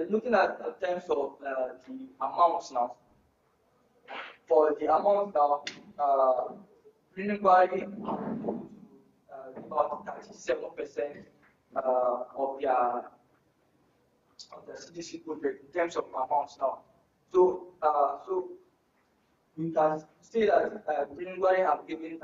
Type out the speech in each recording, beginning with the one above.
looking at in terms of the amounts now. For the amount now, Greenway about 37% of the CDC project in terms of amounts now. So, so we can say that Greenway have given, in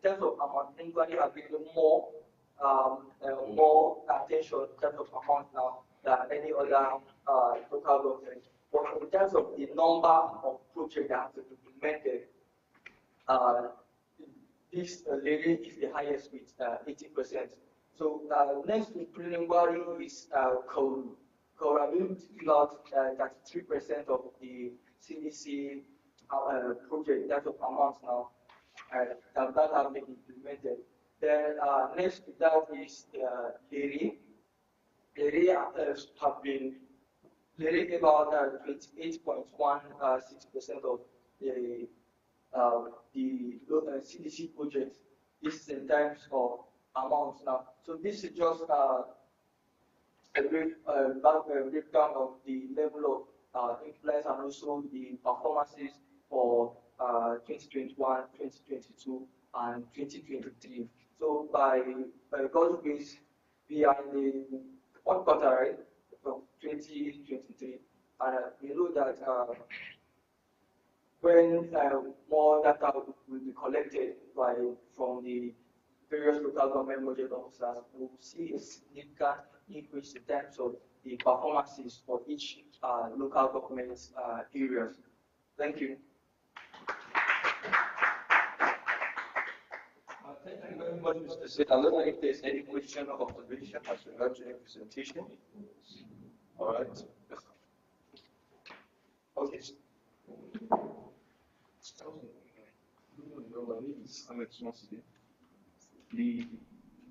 terms of amount, Greenway have given more attention in terms of amount now than any other local government. But in terms of the number of projects that have been implemented, this lady is the highest with 80%. So next to Greenway is co-reliability about 33% of the CDC project that of amounts now that have been implemented. Then next to that is Liri. Liri have been about 28.16% of the CDC projects. This is in terms of amounts now. So this is just a breakdown of the level of influence and also the performances for 2021, 2022, and 2023. So by God's grace, we are in the fourth quarter, right, of 2023, and we know that when more data will be collected from the various local government budget officers, we will see a significant increase in terms of the performances for each local government areas. Thank you. Thank you very much, Mr. Sid. I don't know if there's any question or observation as regards to your presentation. All right. Okay.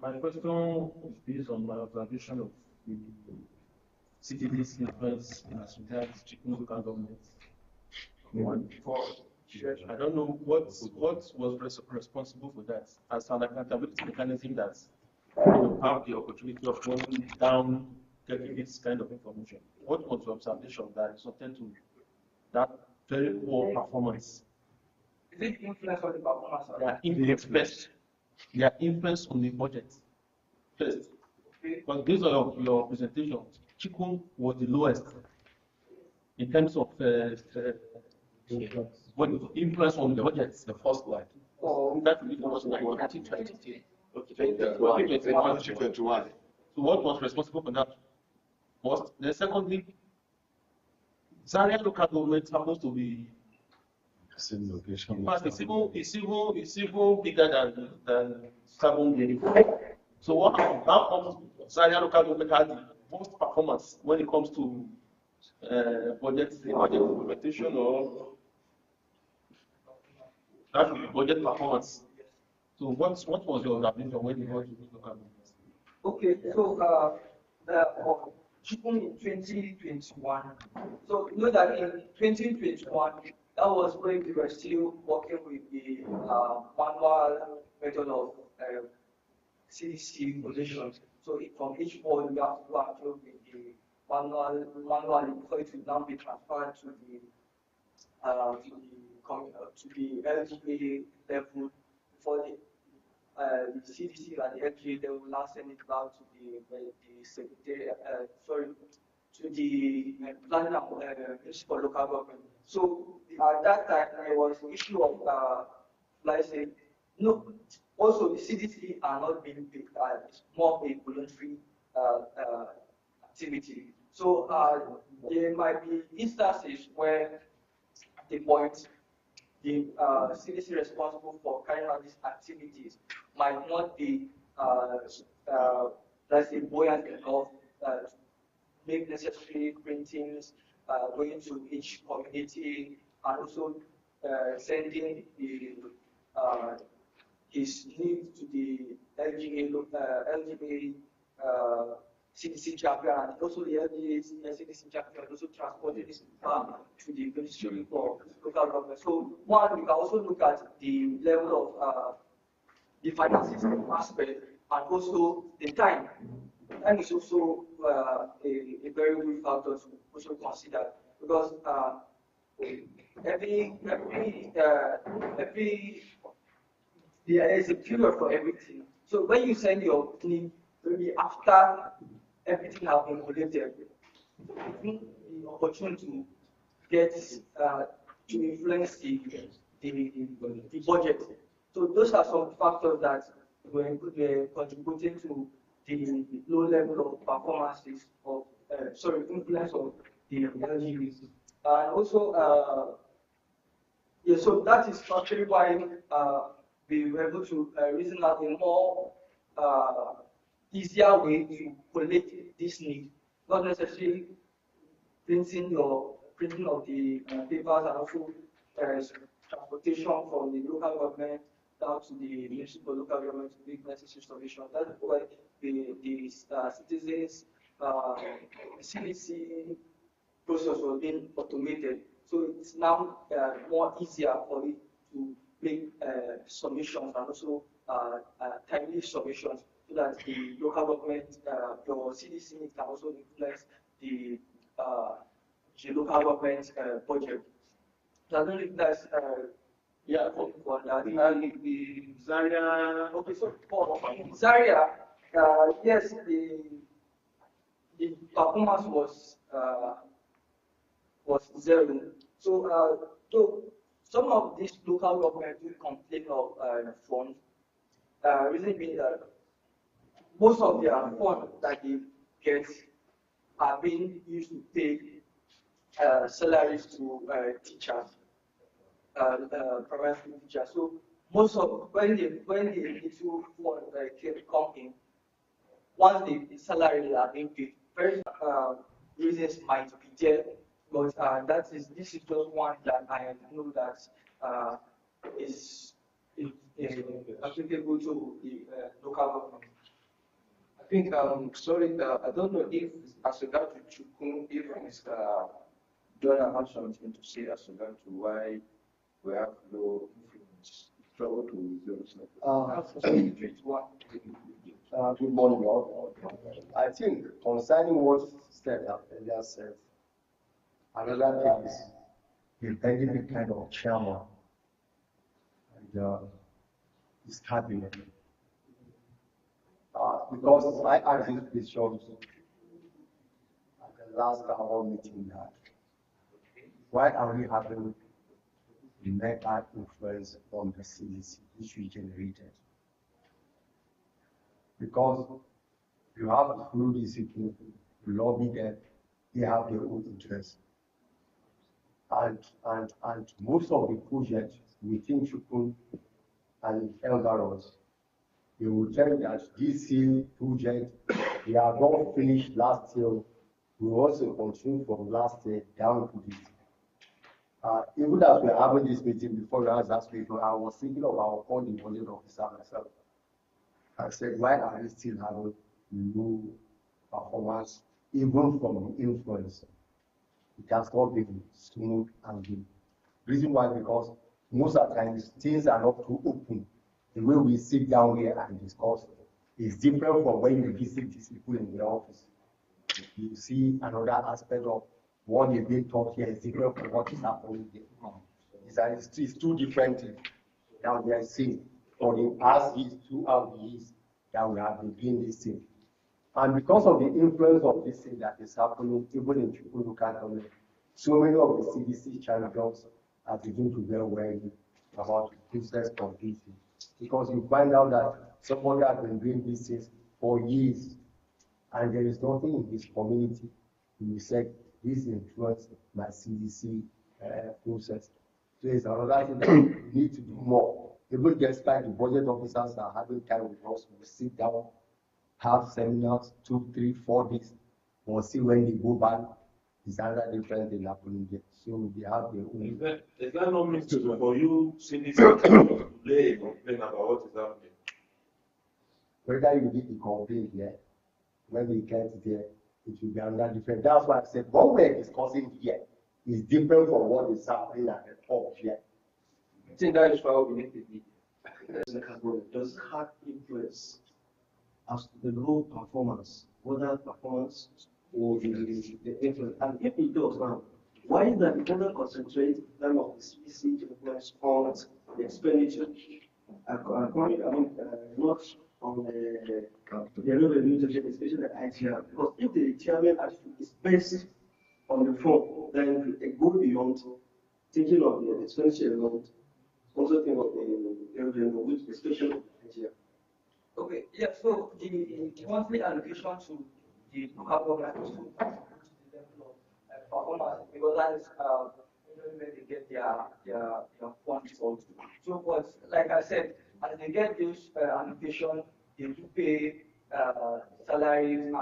My question is based on my observation of the CDD's influence as regards chicken local governments. I don't know what was responsible for that as an accountability mechanism that have the opportunity of going down, getting this kind of information. What was the observation that resulted to that very poor performance? Is it influence on the performance? Their influence on the budget. First, but based on your presentation, chicken was the lowest in terms of influence on the budget. The first line. Oh, that was 1922. Okay, 2021. So what was responsible for that? Was then secondly, Zaria local government happens to be same location. it's even bigger than Sabon. So what happened? How comes Zaria local government had the most performance when it comes to budget implementation or that will be budget performance? So what was your observation when you went to local government? Okay, so chicken in 2021. So you know that in 2021, that was when we were still working with the manual method of CDC positions. So from each ward, we have to go actually with the manually before it will now be transferred to the LGA level before the CDC and the LGA, they will now send it back to the secretary, to the planning and municipal local government. So at that time, there was an issue of, like say, no. Also, the CDC are not being paid. It's more of a voluntary activity. So there might be instances where at the point the CDC responsible for carrying out these activities might not be, let's say, buoyant enough to make necessary printings, going to each community, and also sending his need to the LGA CDC champion, and also the LGA CDC champion, also transporting this to the Ministry for Local Government. So one, we can also look at the level of the finances aspect, and also the time time is also a very good factor to also consider because every there is a period for everything. So when you send your claim, maybe after everything has been collected, I think the opportunity to get to influence the budget. So those are some factors that were contributing to the low level of performances of influence of the LGBs. And also yeah, so that is actually why we were able to reason out a more easier way to collect this need, not necessarily printing of the papers and also transportation from the local government down to the municipal local government to make necessary solutions. That's why the citizens CDC process was being automated. So it's now more easier for it to make submissions and also timely submissions so that the local government, your CDC can also influence the local government budget. So I don't think that's yeah. for that. The Zaria. Okay, so for Zaria, yes, the performance was zero. So some of these local governments will complain of funds. Reason being that most of their funds that they get are being used to pay salaries to teachers, primary school teachers. So most of when the little fund come in, once the salaries are being paid, very reasons might be there, but this is just one that I know that is applicable to the local government. I think, sorry, I don't know if as regard to Chukun, if Mr. Donald has something to say as regard to why we have low influence. Trouble to good morning, all. I think concerning what said earlier said, another thing is the very kind of chairman and his cabinet. Because I asked this question at the last hour meeting that why are we having the mega influence from the CDC which we generated? Because you have a flu discipline, you lobby them, they have their own interests. And most of the projects within Chukun and environs, they will tell you that this project, they are not finished last year. We also continue from last year down to this. Even as we are having this meeting before last week, I was thinking of our calling budget officer myself. I said, why are we still having low performance, even from the influence? It has not been smooth and good. Reason why? Because most of the times things are not too open. The way we sit down here and discuss is different from when you visit these people in the office. You see another aspect of what is being taught here is different from what is happening there. It's two different things. Now they are saying for the past 2 years that we have been doing this thing. And because of the influence of this thing that is happening, even in people who can't come in, so many of the CDC champions are beginning to get worried about the business competing. Because you find out that somebody has been doing this thing for years, and there is nothing in his community. You say this influenced my CDC process. So it's another thing that we need to do more. Even despite the budget officers are having time with us, we sit down, have seminars 2, 3, 4 days. We'll see when they go back. It's another different thing happening there. So they have their own. Is that not means to for you CDC to lay a complaint about what is happening? Whether you did the complaint here, when we get there, it will be another different. That's why I said what we're discussing here is different from what is happening at the top here. I think that is why we need to be. Does have influence as to the low performance, whether performance or the influence. And if it does now, why is that it doesn't concentrate them of the CBC influence on the expenditure? Not on the revenue, especially the ITR. Because if the chairman attitude is based on the form, then it goes beyond thinking of the expenditure amount, also think of the revenue, which especially ITR. Okay, yeah, so the monthly allocation to the local government performance, because that is where they get their funds from. So, but like I said, as they get this allocation, they do pay salaries and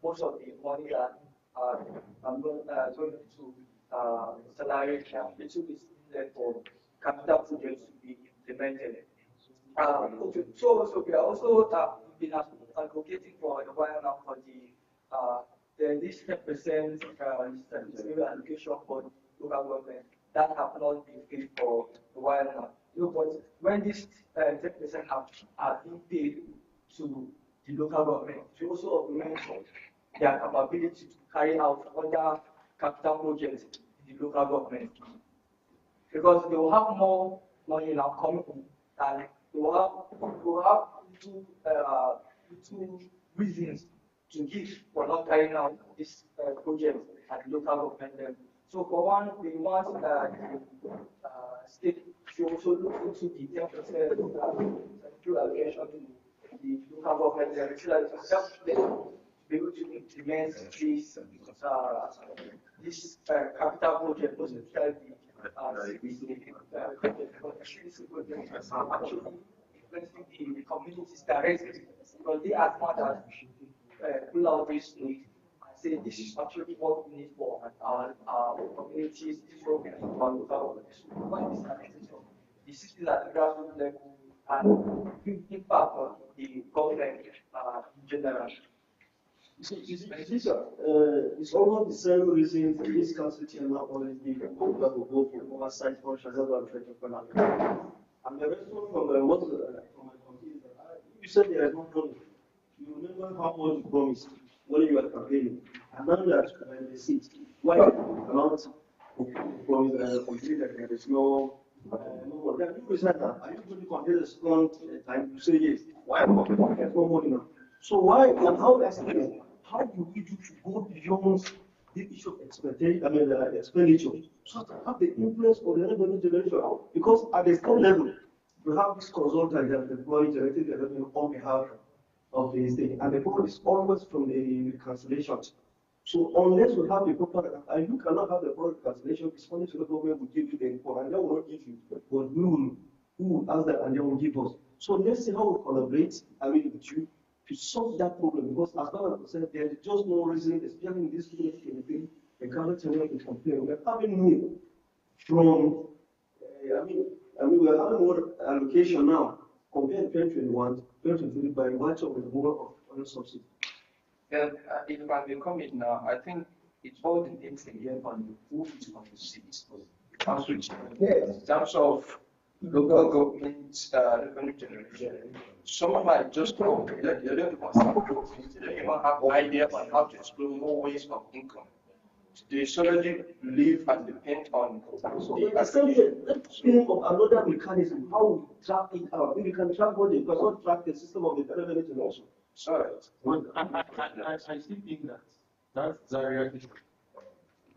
most of the money that going to salaries and which is needed for capital projects to be implemented. Okay, so we are also been advocating for a while now for this 10% allocation for local government that have not been paid for a while now. But when this 10% have been paid to the local government, to also augment their capability to carry out other capital projects in the local government, because they will have more money now coming in, and they will have two reasons to give for not carrying out this project at the local government level. So for one, we want the state to also look into the 10% allocation to the local government level, so that it will help them be able to implement this capital project, especially actually influencing the communities directly, because they as much as pull out this need and say this is actually what we need for our communities, this is what we need for our local government. The cities at the grassroots level and impact on the government in general. It's almost the same reason this council chairman always give go for oversight function. That's what I'm trying to find out. And the response from what from my committee is that you said there is no money. You remember how much you promised when you were campaigning, and now that when they sit, why not promise complete that there is no no? Then you present that. Are you going to complete the second time? You say yes. Why not? There's no money now. So why and how do we do to go beyond the issue of expenditure, so to have the influence of the revenue generation? Because at the state level, we have this consultant that deploys generating the revenue on behalf of the state, and the problem is always from the cancellations. So unless we have the proper, and you cannot have the proper cancellation, it's only to the government will give you the info, and they will not give you, but we will ask them and they will give us. So let's see how we collaborate, with you, to solve that problem, because as far as I said, there is just no reason, especially in this 2023, the government will complain. We're having more from, we're having more allocation now compared to 2021, 2023 by much of the more of oil subsidy. And if I may comment now, I think it all depends again on who is on the seats. In terms of local government revenue generation, some might just go, they don't even have ideas on how to explore more ways of income. They solely live and depend on let's think of another mechanism, how we track it out. If we can track what they cannot track the system of the revenue generation. Sorry. I still think that's the issue.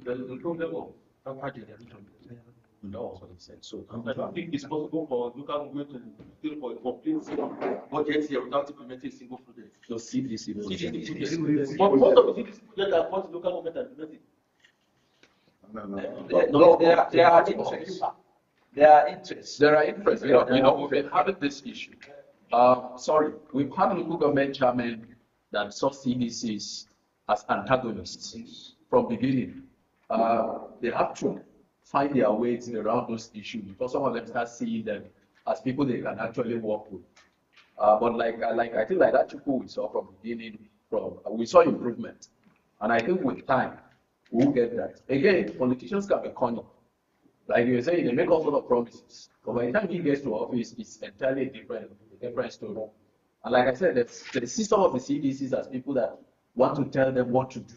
The problem of Alkali generation. That was what he said. So I don't think it's possible for local government to deal for a complete budget here without implementing a single project. So CDC. But most of the CDC projects are what local government are implementing. No, there are interests. There are interests. We've been having this issue. We've had a local government chairman that saw CDCs as antagonists from beginning. They have to find their ways around those issues because some of them start seeing them as people they can actually work with. But I think like that people we saw from beginning, we saw improvement, and I think with time we'll get that. Again, politicians can be cunning. Like you say, they make all sort of promises, but by the time he gets to office, it's entirely different story. And like I said, they see some of the CDCs as people that want to tell them what to do.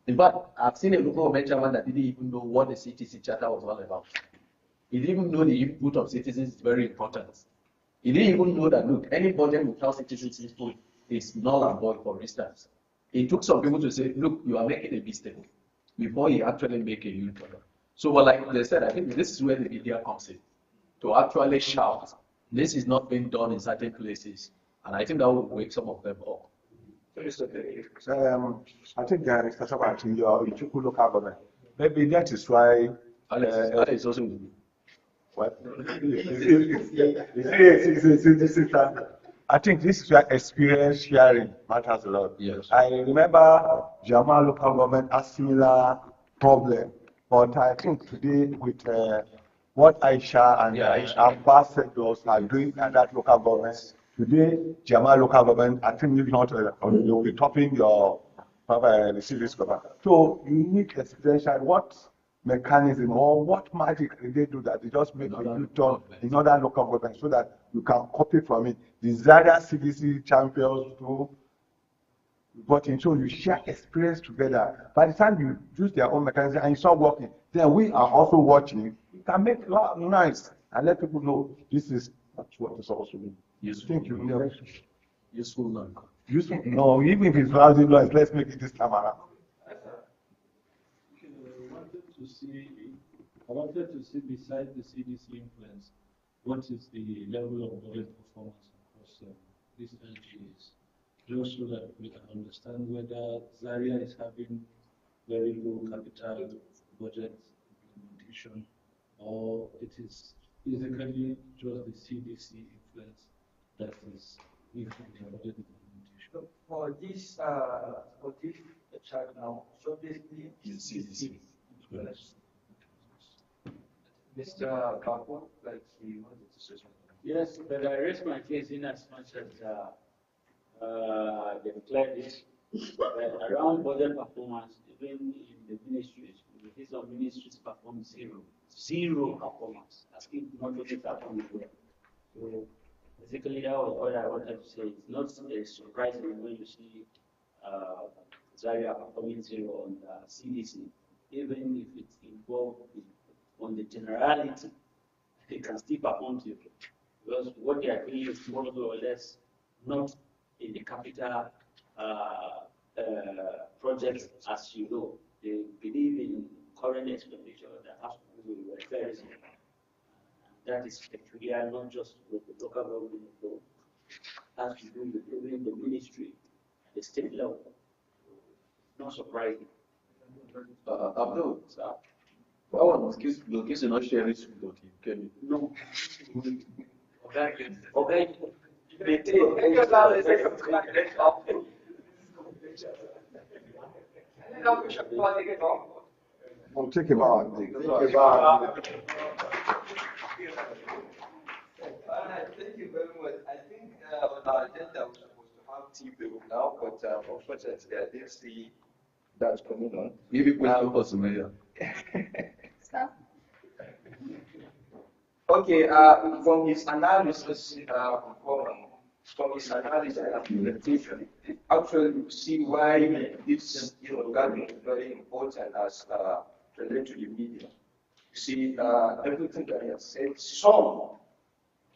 In fact, I've seen a local government chairman that didn't even know what the CTC charter was all about. He didn't even know the input of citizens is very important. He didn't even know that, look, any budget without citizens' input is null and void, for instance. It took some people to say, look, you are making a mistake before you actually make a huge product. So, well, like they said, I think this is where the media comes in, to actually shout, this is not being done in certain places. And I think that will wake some of them up. I think Mr. Sabat, in your local government, maybe that is why. Alex also. What? I think this is where experience sharing matters a lot. Yes. I remember Jamal local government has similar problem, but I think today with what Aisha and ambassadors are doing at that local government, today Jamal local government, I think if not, you'll be topping your the city's government. So you need experiential what mechanism or what magic did they do that they just make a U-turn in other local government so that you can copy from it. The Zaria CDC champions do, but so you share experience together. By the time you use their own mechanism and it's not working, then we are also watching. You can make it nice and let people know this is what it's supposed to be. Useful. Think you know. Useful now. Useful. No, even if it's lousy noise, let's make it this time around. I wanted to see besides the CDC influence, what is the level of budget performance across these LGAs, just so that we can understand whether Zaria is having very low capital budget implementation, or it is basically just the CDC influence that is influencing budget implementation. For this chart now, so basically CDC influence. Mr. Kapo, like he wanted to say something. Yes, but I raised my case in as much as they declared it. Around budget performance, even in the ministries, we see some ministries perform zero performance, as if not really performing well. So basically, that was what I wanted to say. It's not surprising when you see Zaria performing zero on CDC, even if it's involved on the generality, they can still perform zero. Because what they are doing is more or less not in the capital projects, as you know. They believe in current expenditure that has to do with welfare. That is peculiar, not just with the local government, but has to do with even the ministry at the state level. Not surprising. Abdul, that one was location not sharing with you. No. Okay. We'll take him on. Thank you very much. I think on our agenda we're supposed to have tea break now, but unfortunately I didn't see that coming on. Maybe we have for some. Okay, from his analysis, from his analysis and implementation, actually you see why this gathering is very important as related to the media. You see, everything that he has said,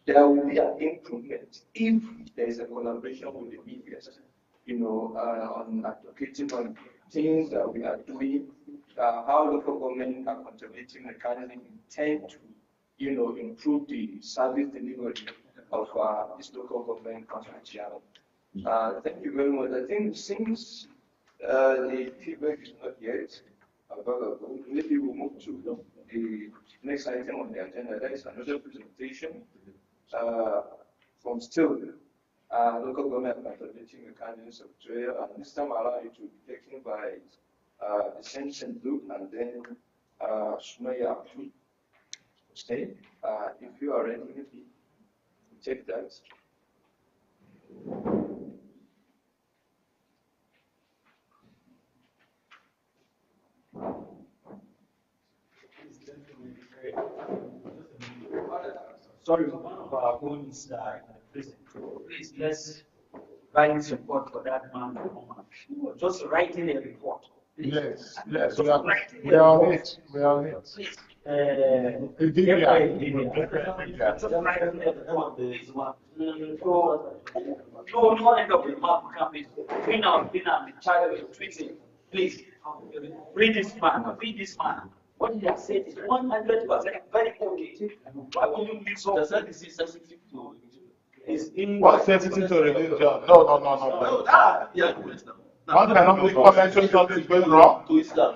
there will be an improvement if there is a collaboration with the media, on advocating on things that we are doing, how local government accountability mechanism intend to, improve the service delivery of this local government constitution. Thank you very much. I think since the feedback is not yet available, maybe we'll move to the next item on the agenda. That is another presentation from still local government accountability mechanisms of Australia. And this time around it will be taken by the Sensen Group and then Sumaya. Okay. If you are ready, maybe take that. Sorry, one of our own is Please, let's write support for that man. Just writing a report. Yes, yes, we are on it. We are on it. Please. No end of the month can be between our dinner and the child tweeting. Please, read this man. What he has said is 100% very okay. Why would you be so? Does that is sensitive to Is in What sensitive to religion? No. yeah, One cannot make convention something is going wrong. to Islam?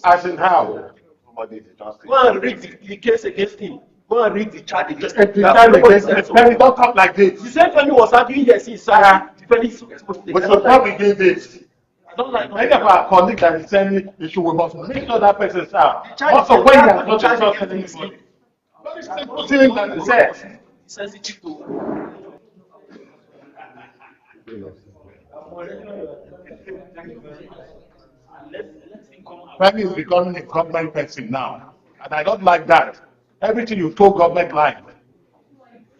As in how? Go and read the case against him. Go and read the charge against him. Femi, don't talk like this. The same Femi was arguing yes, he's very We should not begin this. I don't like Many of our colleagues that is saying issue, we must make sure that person sound. Also, when you are not trust anybody. Very simple thing that is said. sensitive to. Femi is becoming a government person now, and I don't like that. Everything you told government line.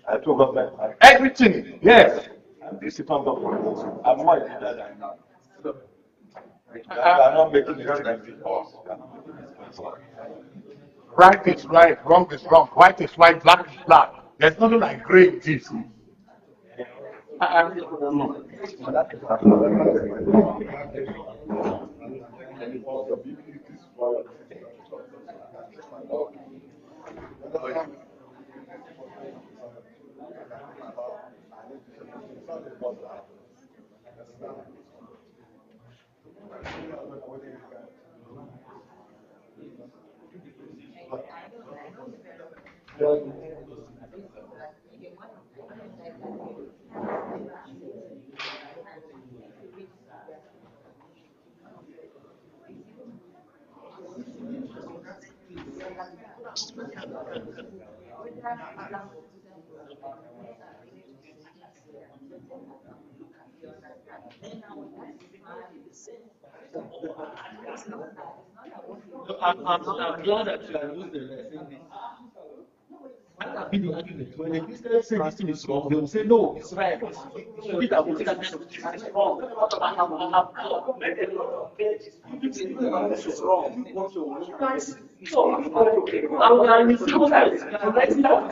I told government line. Everything, yes. And this is not government. I'm more a leader than you. You are not making it right before. Right is right, wrong is wrong, white is white, black is black. There's nothing like gray in this. I'm glad that you are using the I've been arguing when the business say this thing is wrong, they will say no, it's right. Peter will take that it's wrong. This is wrong. So, I'm writing down